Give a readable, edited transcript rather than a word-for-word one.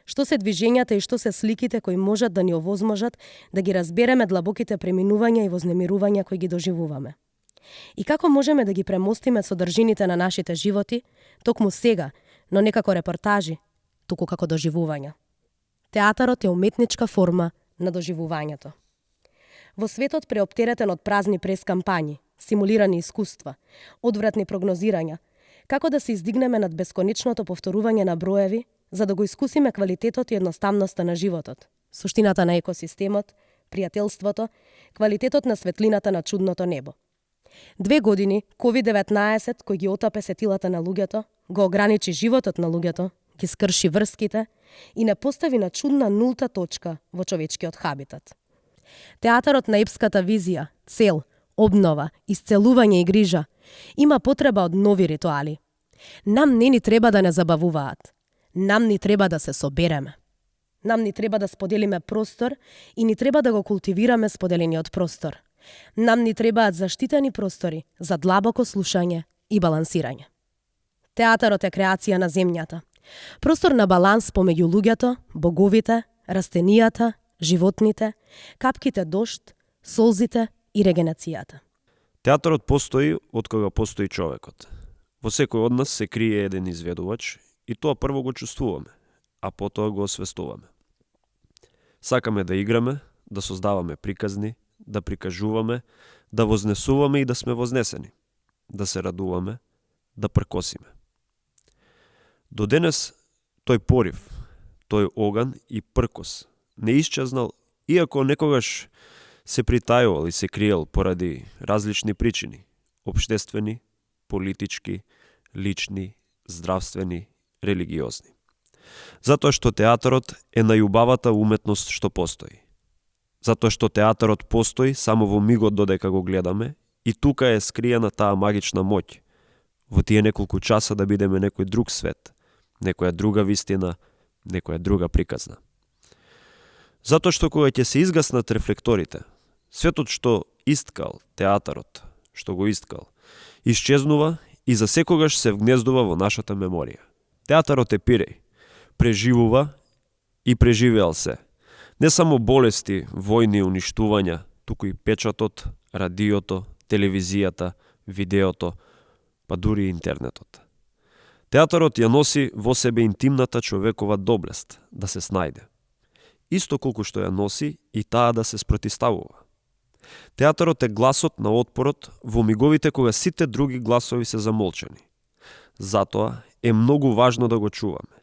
Што се движењата и што се сликите кои можат да ни овозможат да ги разбереме длабоките преминувања и вознемирувања кои ги доживуваме. И како можеме да ги премостиме содржините на нашите животи, токму сега, но не како репортажи, туку како доживувања. Театарот е уметничка форма на доживувањето. Во светот преоптеретен од празни прескампањи, симулирани искуства, одвратни прогнозирања, како да се издигнеме над бесконечното повторување на броеви, за да го искусиме квалитетот и едноставноста на животот, суштината на екосистемот, пријателството, квалитетот на светлината на чудното небо. 2 години COVID-19 кој ги отапе сетилата на луѓето, го ограничи животот на луѓето, ги скрши врските и не постави на чудна нулта точка во човечкиот хабитат. Театарот на епската визија, цел, обнова, исцелување и грижа има потреба од нови ритуали. Нам не ни треба да не забавуваат. Нам ни треба да се собереме. Нам ни треба да споделиме простор и ни треба да го култивираме споделениот простор. Нам ни требаат заштитени простори за длабоко слушање и балансирање. Театарот е креација на земјата. Простор на баланс помеѓу луѓето, боговите, растенијата, животните, капките дожд, солзите и регенацијата. Театарот постои од кога постои човекот. Во секој од нас се крие еден изведувач и тоа прво го чувствуваме, а потоа го освестуваме. Сакаме да играме, да создаваме приказни, да прикажуваме, да вознесуваме и да сме вознесени, да се радуваме, да пркосиме. До денес тој порив, тој оган и пркос не исчезнал, иако некогаш се притајувал и се криел поради различни причини, општествени, политички, лични, здравствени, религиозни. Затоа што театарот е најубавата уметност што постои. Затоа што театарот постои само во мигот додека го гледаме и тука е скриена таа магична моќ. Во тие неколку часа да бидеме некој друг свет, некоја друга вистина, некоја друга приказна. Затоа што кога ќе се изгаснат рефлекторите, светот што исткал театарот, што го исткал, исчезнува и за секогаш се вгнездува во нашата меморија. Театарот е пиреј, преживува и преживеал се. Не само болести, војни, уништувања, туку и печатот, радиото, телевизијата, видеото, па дури и интернетот. Театарот ја носи во себе интимната човекова доблест да се снајде. Исто колку што ја носи и таа да се спротиставува. Театарот е гласот на отпорот во миговите кога сите други гласови се замолчани. Затоа е многу важно да го чуваме.